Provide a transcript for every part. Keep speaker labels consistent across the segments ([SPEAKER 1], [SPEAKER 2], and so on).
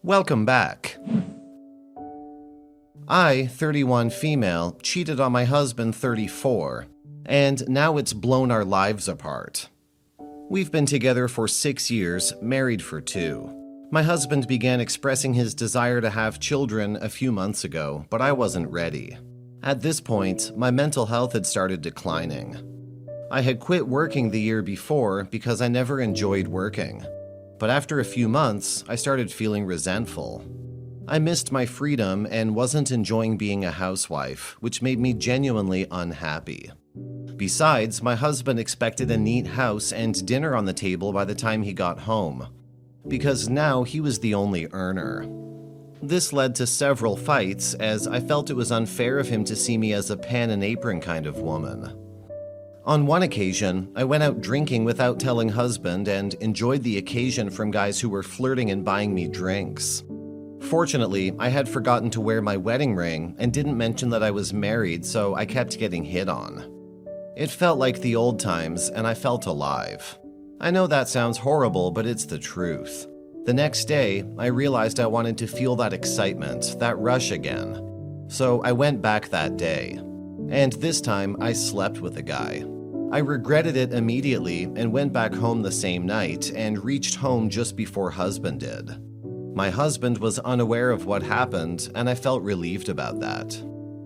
[SPEAKER 1] Welcome back. I, 31 female, cheated on my husband, 34, and now it's blown our lives apart. We've been together for 6 years, married for 2. My husband began expressing his desire to have children a few months ago, but I wasn't ready. At this point, my mental health had started declining. I had quit working the year before because I never enjoyed working. But after a few months, I started feeling resentful. I missed my freedom and wasn't enjoying being a housewife, which made me genuinely unhappy. Besides, my husband expected a neat house and dinner on the table by the time he got home, because now he was the only earner. This led to several fights, as I felt it was unfair of him to see me as a pan and apron kind of woman. On one occasion, I went out drinking without telling husband and enjoyed the occasion from guys who were flirting and buying me drinks. Fortunately, I had forgotten to wear my wedding ring and didn't mention that I was married, so I kept getting hit on. It felt like the old times, and I felt alive. I know that sounds horrible, but it's the truth. The next day, I realized I wanted to feel that excitement, that rush again. So I went back that day. And this time, I slept with a guy. I regretted it immediately and went back home the same night and reached home just before husband did. My husband was unaware of what happened, and I felt relieved about that.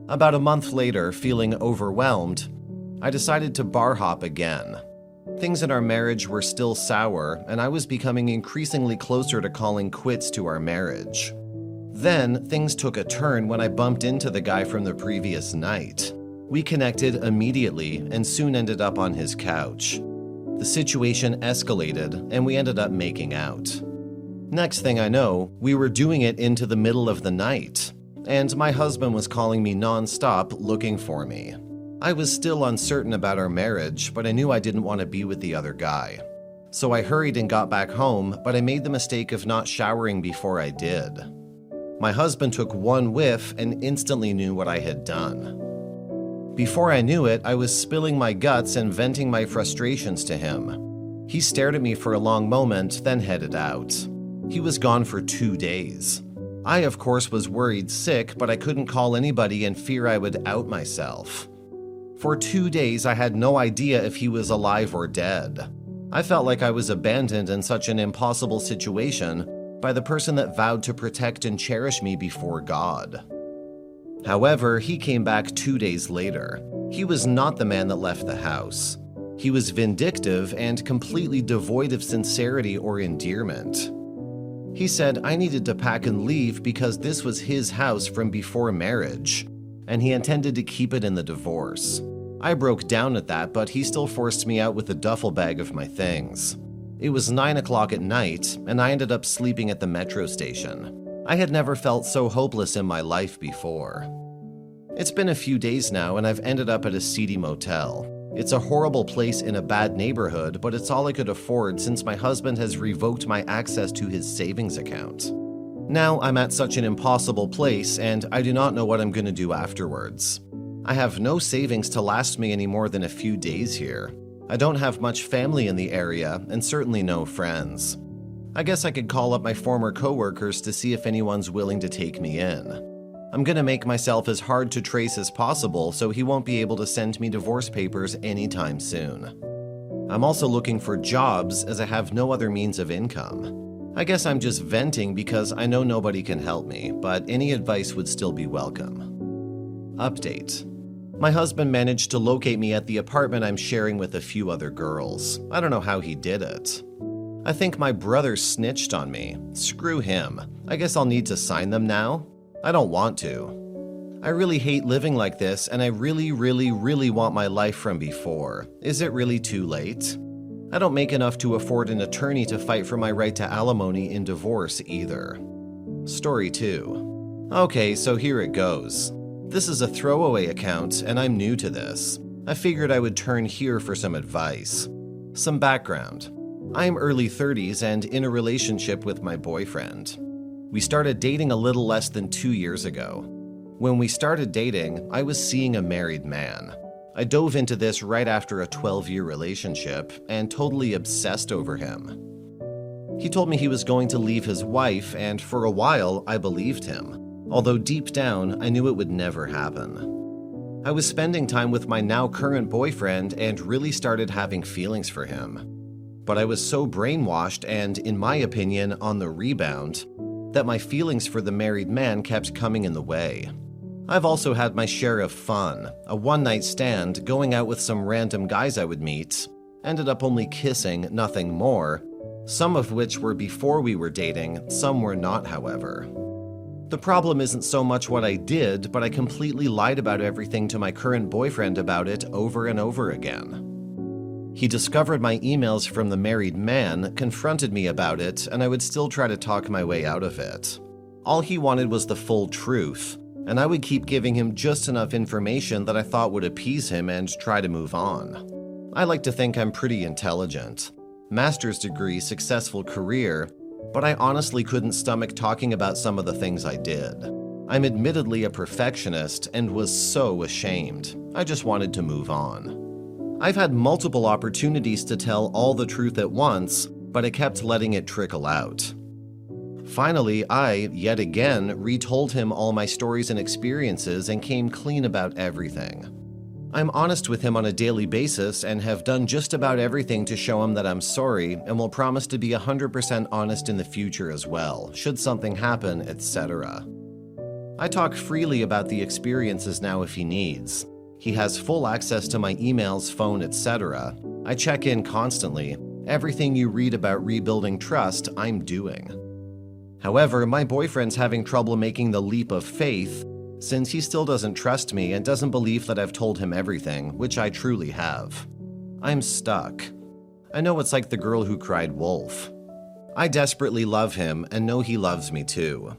[SPEAKER 1] About a month later, feeling overwhelmed, I decided to bar hop again. Things in our marriage were still sour, and I was becoming increasingly closer to calling quits to our marriage. Then, things took a turn when I bumped into the guy from the previous night. We connected immediately and soon ended up on his couch. The situation escalated, and we ended up making out. Next thing I know, we were doing it into the middle of the night, and my husband was calling me non-stop looking for me. I was still uncertain about our marriage, but I knew I didn't want to be with the other guy. So I hurried and got back home, but I made the mistake of not showering before I did. My husband took one whiff and instantly knew what I had done. Before I knew it, I was spilling my guts and venting my frustrations to him. He stared at me for a long moment, then headed out. He was gone for 2 days. I, of course, was worried sick, but I couldn't call anybody in fear I would out myself. For 2 days, I had no idea if he was alive or dead. I felt like I was abandoned in such an impossible situation by the person that vowed to protect and cherish me before God. However, he came back 2 days later. He was not the man that left the house. He was vindictive and completely devoid of sincerity or endearment. He said I needed to pack and leave because this was his house from before marriage, and he intended to keep it in the divorce. I broke down at that, but he still forced me out with a duffel bag of my things. It was 9 o'clock at night, and I ended up sleeping at the metro station. I had never felt so hopeless in my life before. It's been a few days now, and I've ended up at a seedy motel. It's a horrible place in a bad neighborhood, but it's all I could afford since my husband has revoked my access to his savings account. Now I'm at such an impossible place, and I do not know what I'm going to do afterwards. I have no savings to last me any more than a few days here. I don't have much family in the area, and certainly no friends. I guess I could call up my former coworkers to see if anyone's willing to take me in. I'm gonna make myself as hard to trace as possible so he won't be able to send me divorce papers anytime soon. I'm also looking for jobs as I have no other means of income. I guess I'm just venting because I know nobody can help me, but any advice would still be welcome. Update. My husband managed to locate me at the apartment I'm sharing with a few other girls. I don't know how he did it. I think my brother snitched on me. Screw him. I guess I'll need to sign them now? I don't want to. I really hate living like this, and I really want my life from before. Is it really too late? I don't make enough to afford an attorney to fight for my right to alimony in divorce either. Story 2. Okay, so here it goes. This is a throwaway account, and I'm new to this. I figured I would turn here for some advice. Some background. I'm early 30s and in a relationship with my boyfriend. We started dating a little less than 2 years ago. When we started dating, I was seeing a married man. I dove into this right after a 12-year relationship and totally obsessed over him. He told me he was going to leave his wife, and for a while, I believed him. Although deep down, I knew it would never happen. I was spending time with my now current boyfriend and really started having feelings for him. But I was so brainwashed and, in my opinion, on the rebound, that my feelings for the married man kept coming in the way. I've also had my share of fun, a one-night stand, going out with some random guys I would meet, ended up only kissing, nothing more, some of which were before we were dating, some were not, however. The problem isn't so much what I did, but I completely lied about everything to my current boyfriend about it over and over again. He discovered my emails from the married man, confronted me about it, and I would still try to talk my way out of it. All he wanted was the full truth, and I would keep giving him just enough information that I thought would appease him and try to move on. I like to think I'm pretty intelligent. Master's degree, successful career, but I honestly couldn't stomach talking about some of the things I did. I'm admittedly a perfectionist and was so ashamed. I just wanted to move on. I've had multiple opportunities to tell all the truth at once, but I kept letting it trickle out. Finally, I, yet again, retold him all my stories and experiences and came clean about everything. I'm honest with him on a daily basis and have done just about everything to show him that I'm sorry and will promise to be 100% honest in the future as well, should something happen, etc. I talk freely about the experiences now if he needs. He has full access to my emails, phone, etc. I check in constantly. Everything you read about rebuilding trust, I'm doing. However, my boyfriend's having trouble making the leap of faith since he still doesn't trust me and doesn't believe that I've told him everything, which I truly have. I'm stuck. I know it's like the girl who cried wolf. I desperately love him and know he loves me too.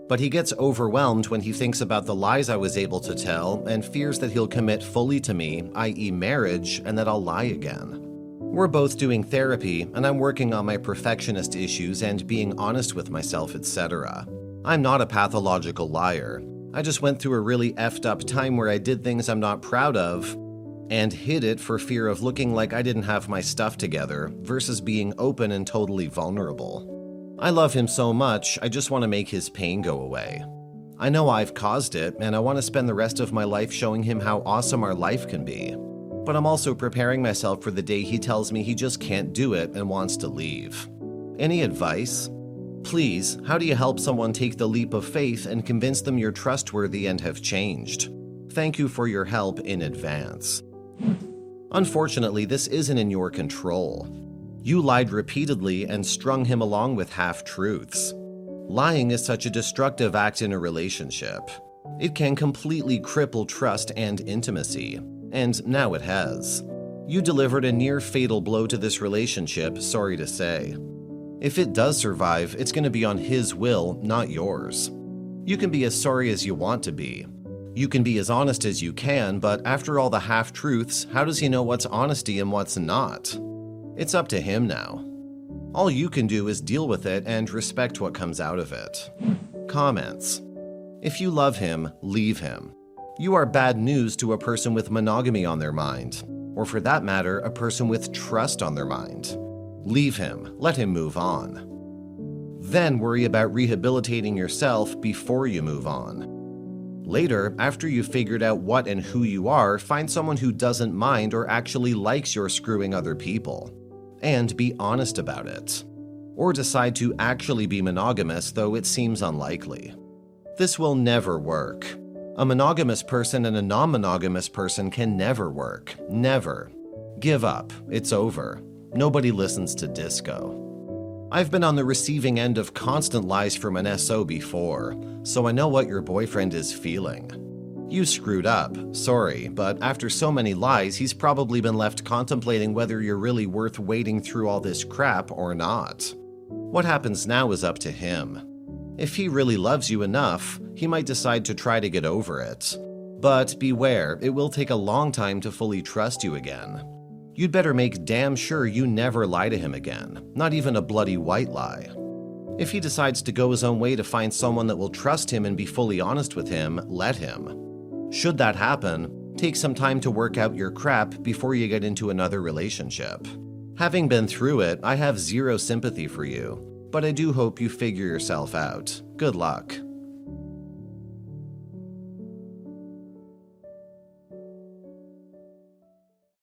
[SPEAKER 1] But he gets overwhelmed when he thinks about the lies I was able to tell and fears that he'll commit fully to me, i.e. marriage, and that I'll lie again. We're both doing therapy, and I'm working on my perfectionist issues and being honest with myself, etc. I'm not a pathological liar. I just went through a really effed up time where I did things I'm not proud of and hid it for fear of looking like I didn't have my stuff together versus being open and totally vulnerable. I love him so much, I just want to make his pain go away. I know I've caused it, and I want to spend the rest of my life showing him how awesome our life can be. But I'm also preparing myself for the day he tells me he just can't do it and wants to leave. Any advice? Please, how do you help someone take the leap of faith and convince them you're trustworthy and have changed? Thank you for your help in advance. Unfortunately, this isn't in your control. You lied repeatedly and strung him along with half-truths. Lying is such a destructive act in a relationship. It can completely cripple trust and intimacy, and now it has. You delivered a near-fatal blow to this relationship, sorry to say. If it does survive, it's going to be on his will, not yours. You can be as sorry as you want to be. You can be as honest as you can, but after all the half-truths, how does he know what's honesty and what's not? It's up to him now. All you can do is deal with it and respect what comes out of it. Comments. If you love him, leave him. You are bad news to a person with monogamy on their mind, or for that matter, a person with trust on their mind. Leave him, let him move on. Then worry about rehabilitating yourself before you move on. Later, after you've figured out what and who you are, find someone who doesn't mind or actually likes your screwing other people. And be honest about it. Or decide to actually be monogamous, though it seems unlikely. This will never work. A monogamous person and a non-monogamous person can never work. Never. Give up. It's over. Nobody listens to disco. I've been on the receiving end of constant lies from an SO before, so I know what your boyfriend is feeling. You screwed up, sorry, but after so many lies, he's probably been left contemplating whether you're really worth wading through all this crap or not. What happens now is up to him. If he really loves you enough, he might decide to try to get over it. But beware, it will take a long time to fully trust you again. You'd better make damn sure you never lie to him again, not even a bloody white lie. If he decides to go his own way to find someone that will trust him and be fully honest with him, let him. Should that happen, take some time to work out your crap before you get into another relationship. Having been through it, I have zero sympathy for you, but I do hope you figure yourself out. Good luck.